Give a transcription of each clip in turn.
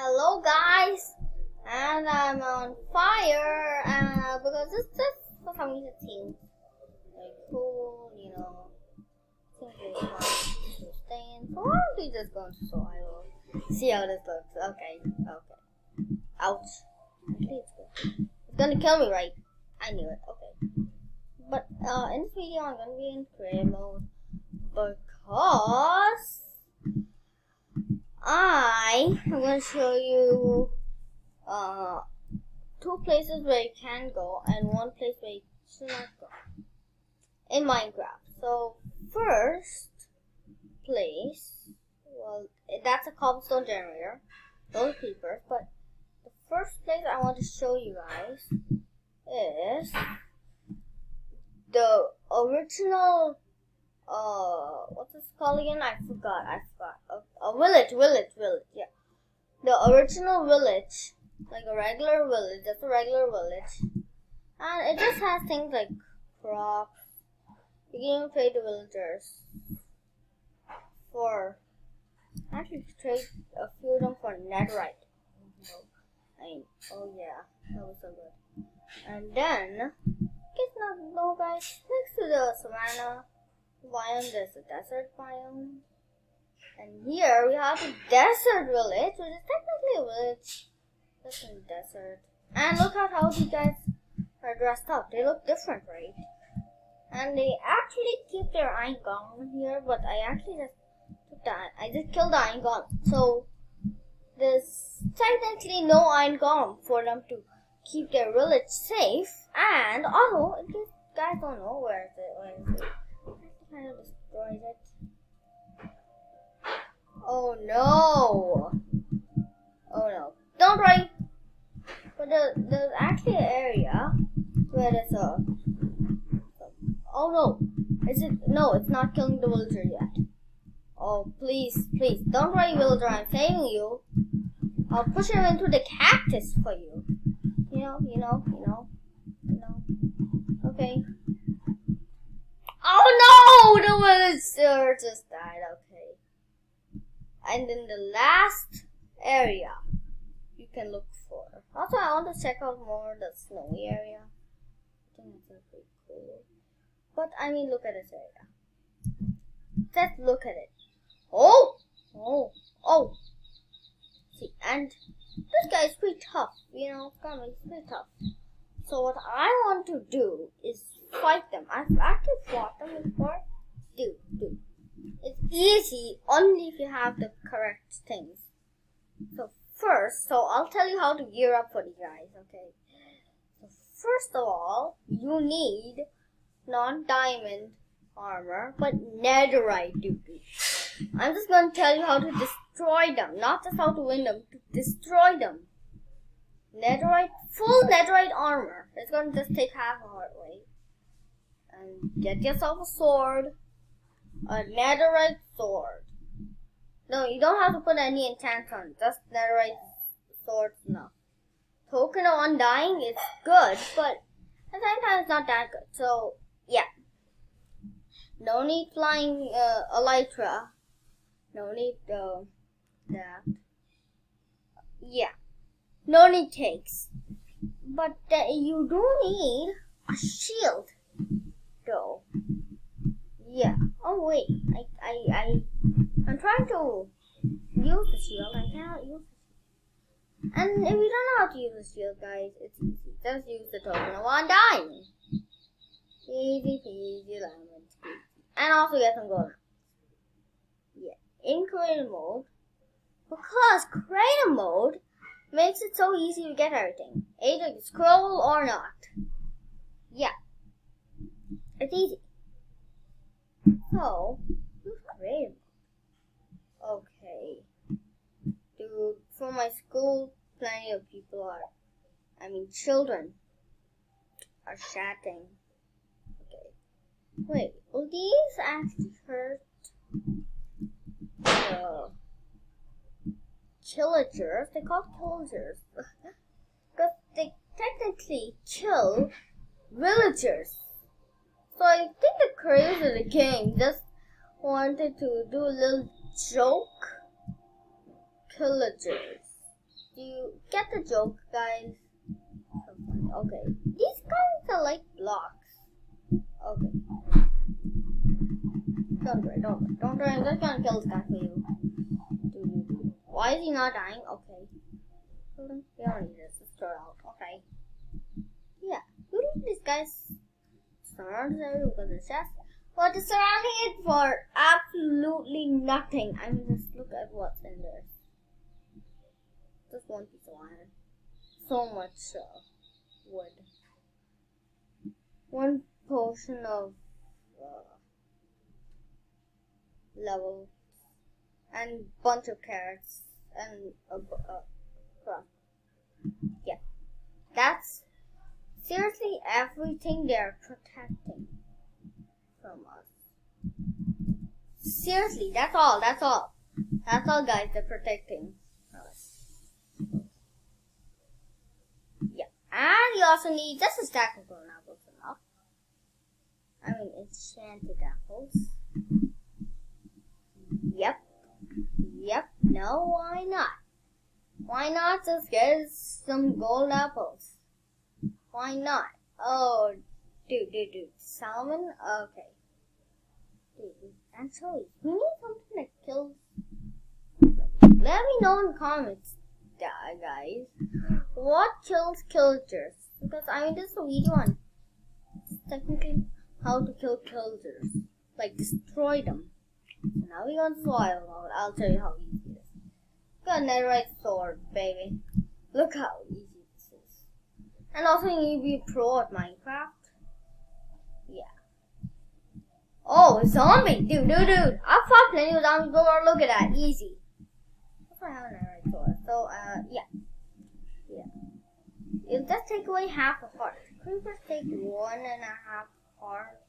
Hello guys, and I'm on fire because this for some reason seems like cool, seems really fun to stay in. So why don't we just go into survival? See how this looks. Okay. Ouch. Actually, it's good. It's gonna kill me, right? I knew it. Okay. But in this video, I'm gonna be in creative mode because I'm going to show you two places where you can go and one place where you should not go in Minecraft. So first place, well, that's a cobblestone generator, those creepers. But the first place I want to show you guys is the original. What's this called again? I forgot. A village. Yeah, the original village, like a regular village, just a regular village, and it just has things like crops. You can even trade the villagers for. Actually, trade a few of them for netherite. Oh yeah, that was so good. And then, guys, next to the savannah biome, there's a desert biome. And here we have a desert village, which is technically a village just in the desert. And look at how these guys are dressed up. They look different, right? And they actually keep their iron golem here, but I actually just took that. I just killed the iron golem. So there's technically no iron golem for them to keep their village safe. And also, in case you guys don't know, where is it? I kind of destroyed it. Oh no! Don't worry! But there's actually an area where there's a... Oh no! Is it? No, it's not killing the villager yet. Oh, please. Don't worry, villager, I'm saving you. I'll push him into the cactus for you. You know. Okay. Oh no! The villager just died, okay. And in the last area you can look for. Also, I want to check out more the snowy area. I think that's pretty cool. But I mean, look at this area. Just look at it. Oh! See, and this guy is pretty tough. He's pretty tough. So what I want to do is fight them. I've actually fought them before. Dude. It's easy only if you have the correct things. So I'll tell you how to gear up for these guys, okay? So first of all, you need non-diamond armor, but netherite, dude. I'm just going to tell you how to destroy them, not just how to win them, to destroy them. Full netherite armor. It's going to just take half a heart rate. And get yourself a sword. A netherite sword. No, you don't have to put any enchants on it. Just netherite swords enough. Token of Undying is good, but at the same time it's not that good. So, yeah. No need flying elytra. No need that. Yeah. No need takes. But you do need a shield, though. Yeah. Oh wait, I'm trying to use the shield. I cannot use the shield. And if you don't know how to use the shield, guys, it's easy. Just use the token of Undying. Easy peasy lemon squeezy. And also get some gold. Yeah. In creative mode, because creative mode makes it so easy to get everything. Either you scroll or not. Yeah. It's easy. So, who's creative? Okay. Dude, for my school, plenty of children are chatting. Okay. Wait, will these actually hurt the killagers? They call killagers. Because they technically kill villagers. So I think the creators of the game just wanted to do a little joke. Killagers. Do you get the joke, guys? Okay. These guys are like blocks. Okay. Don't worry. I'm just gonna kill this guy for you. Why is he not dying? Okay. We don't need this. Let's throw it out. Okay. Yeah. Who did this guy's surrounded everything because it's chest? But it's surrounding it for absolutely nothing. I mean, just look at what's in there. Just one piece of iron. So much wood. One portion of level. And bunch of carrots. And crop. Yeah. That's seriously everything they're protecting from us. Seriously, that's all. That's all, guys. They're protecting us. Yeah, and you also need just a stack of golden apples enough. I mean, enchanted apples. Yep. No, why not? Why not just get some gold apples? Why not? Oh, dude. Salmon? Okay. Dude, actually, we need something that kills. Let me know in the comments, guys. What kills killagers? Because I mean, this is a video on technically how to kill killagers. Like, destroy them. So now we're on survival mode. I'll tell you how easy it is. Got a netherite sword, baby. Look how easy this is. And also you need to be a pro at Minecraft. Yeah. Oh, a zombie! Dude. I've fought plenty of zombies before. Look at that. Easy. That's why I have a netherite sword. So, yeah. It'll just take away half a heart. Creepers take 1.5 heart.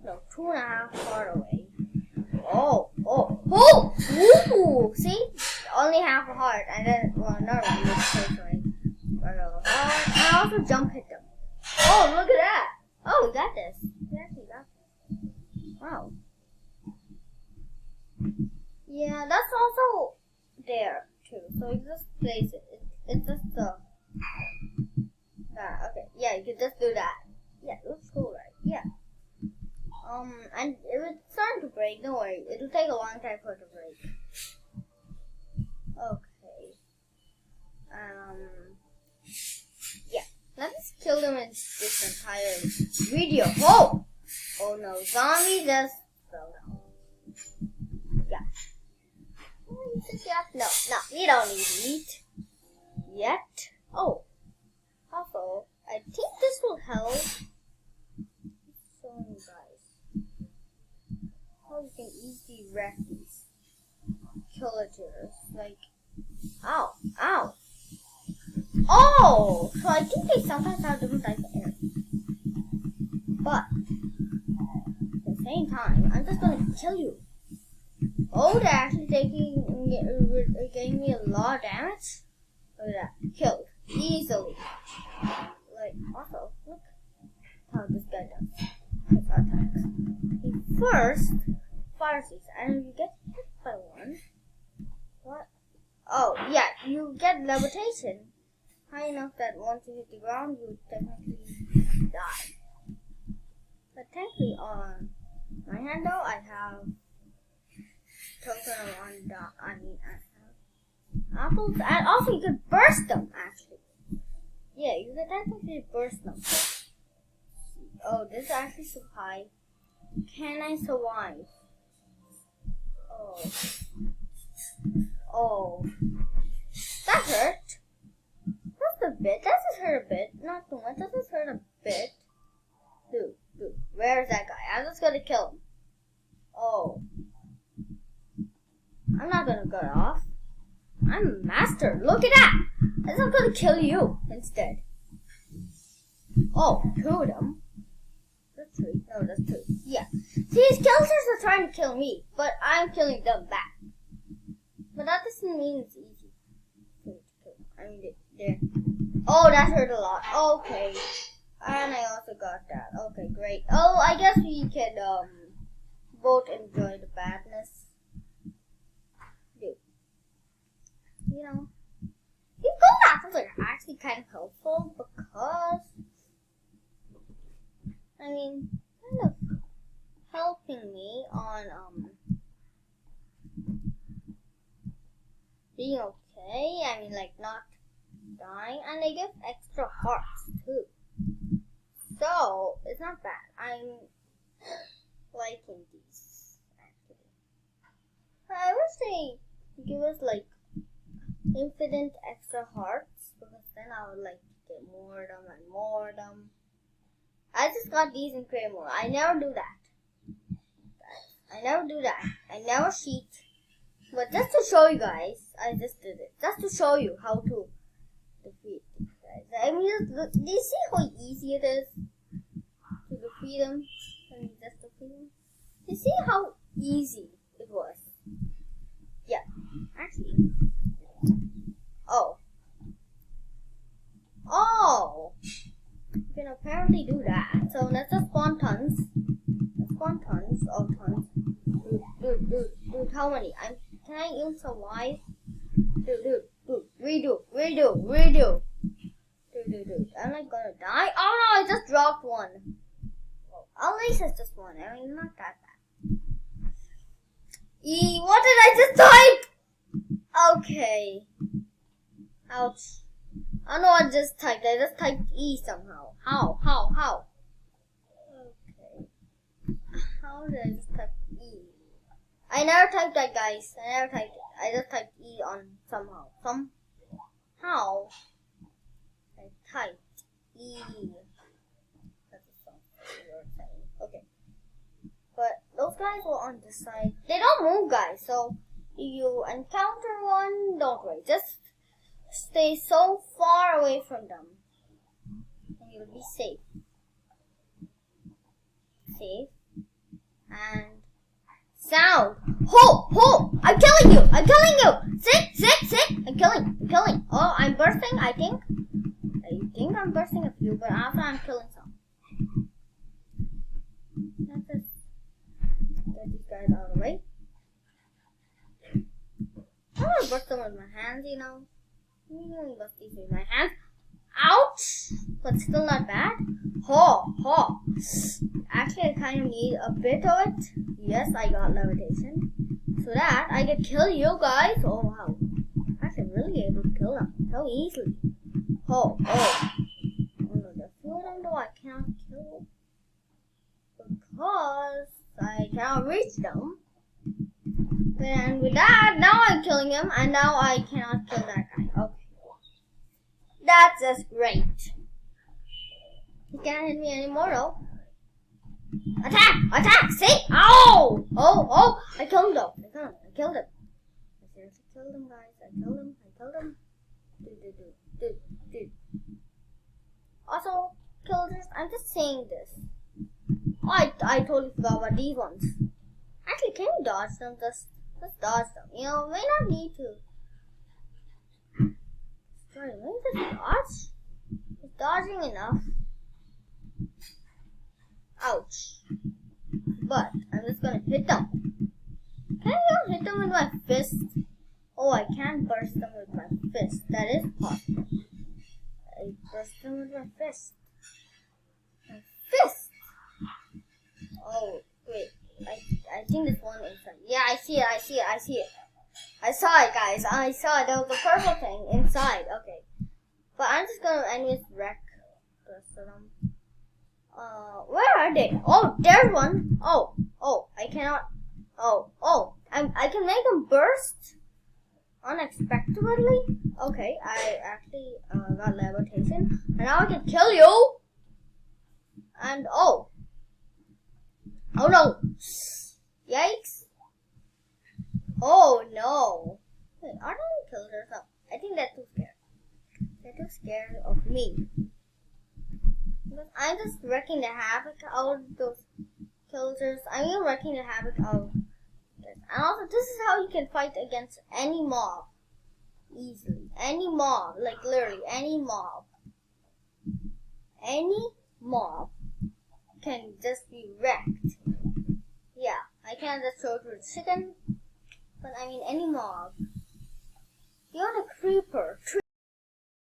No, 2.5 heart away. Oh! Ooh! See? Only half a heart, and then, well, not really, it's takes away. And I also jump hit them. Oh, look at that! Oh, we got this. We actually got this. Wow. Yeah, that's also there, too. So you just place it. It's just the... okay, yeah, you can just do that. Yeah, it looks cool, right? Yeah. And if it's starting to break, don't worry. It'll take a long time for it to break. Okay. Yeah. Let's just kill them in this entire video. Whoa! Oh no, zombie just fell down. Yeah. No, we don't need meat yet. Oh. Also, I think this will help. Show you guys how you can easily wreck these killagers. Like, ow. Oh! So I think they sometimes have different types of enemies. But, at the same time, I'm just gonna kill you. Oh, they're actually getting me a lot of damage. Look at that. Killed. Easily. Like, also, look how this guy does his attacks. He first fires these, and you get hit by one. What? Oh, yeah, you get levitation. High enough that once you hit the ground, you technically die. But technically, on my hand though, I have token on I have apples, and also you can burst them, actually. Yeah, you can technically burst them. Oh, this is actually so high. Can I survive? Oh. That hurt. Just a bit. That just hurt a bit. Not too much. That just hurt a bit. Dude. Where's that guy? I'm just gonna kill him. Oh. I'm not gonna cut off. I'm a master. Look at that. I'm just gonna kill you instead. Oh, 2 of them. That's 3. No, that's 2. Yeah. See, these killers are trying to kill me, but I'm killing them back. But that doesn't mean it's easy to kill. I mean, they're... Oh, that hurt a lot. Okay. And I also got that. Okay, great. Oh, I guess we can, both enjoy the badness. Dude. You know. He's hearts are actually kind of helpful because, I mean, kind of helping me on being okay. I mean, like not dying, and they give extra hearts too. So it's not bad. I'm liking these actually. I wish they give us like infinite extra hearts because then I would like get more of them and more of them. I just got these in creative mode. I never do that. I never cheat. But just to show you guys, I just did it. Just to show you how to defeat these guys. I mean, do you see how easy it is to defeat them? And just defeat them? You see how easy it was? Yeah, actually. Oh! You can apparently do that. So let's just spawn tons. Let's spawn tons of tons. Dude, how many? Can I even survive? Dude, redo. Dude. Am I gonna die? Oh no, I just dropped one. Well, at least it's just one. I mean, not that bad. What did I just type? Okay. Ouch. I don't know what I just typed. I just typed E somehow. How? Okay. How did I just type E? I never typed that, guys. I never typed it. I just typed E on somehow. Somehow. I typed E. That's something you're saying. Okay. But those guys were on the side. They don't move, guys. So if you encounter one, don't worry. Just stay so far away from them. And you'll be safe. And sound. Ho! I'm killing you! Sick! I'm killing. Oh, I'm bursting, I think. I'm bursting a few, but after I'm killing some. Let's just get these guys out of the way. I want to burst them with my hands, you know. I'm going to bust these with my hands. Ouch! But still not bad. Ho! Actually, I kind of need a bit of it. Yes, I got levitation. So that I can kill you guys. Oh, wow. Actually, I'm really able to kill them so easily. Oh no, there's a few of them though I cannot kill. Because I cannot reach them. And with that, now I'm killing him. And now I cannot kill that guy. Okay. That's just great. He can't hit me anymore though. Attack! See? Oh! I killed him though. I killed him. I seriously killed him, guys. I killed him. Dude. Also, killers, I'm just saying this. Oh, I totally forgot about these ones. Actually, can you dodge them? Just dodge them. You know, may not need to. Sorry, let me just dodge. Is dodging enough? Ouch. But I'm just gonna hit them. Can you hit them with my fist? Oh, I can burst them with my fist. That is possible. I burst them with my fist. Oh, wait. I think this one inside. Yeah, I see it. I saw it, guys. I saw it. There was a purple thing inside. Okay. But I'm just gonna anyways wreck the rest of them. Where are they? Oh, there's one. Oh, I cannot. I can make them burst unexpectedly. Okay, I actually got levitation, and now I can kill you. And oh no! Yikes! Oh no! Wait, are they killers? No, I think they're too scared. They're too scared of me. Because I'm just wrecking the havoc out of those killers. I'm even wrecking the havoc out of this. And also, this is how you can fight against any mob. Easily. Any mob. Like, literally, any mob. Any mob can just be wrecked. Yeah, I can't just throw it with chicken. But I mean, any mob. You want a creeper.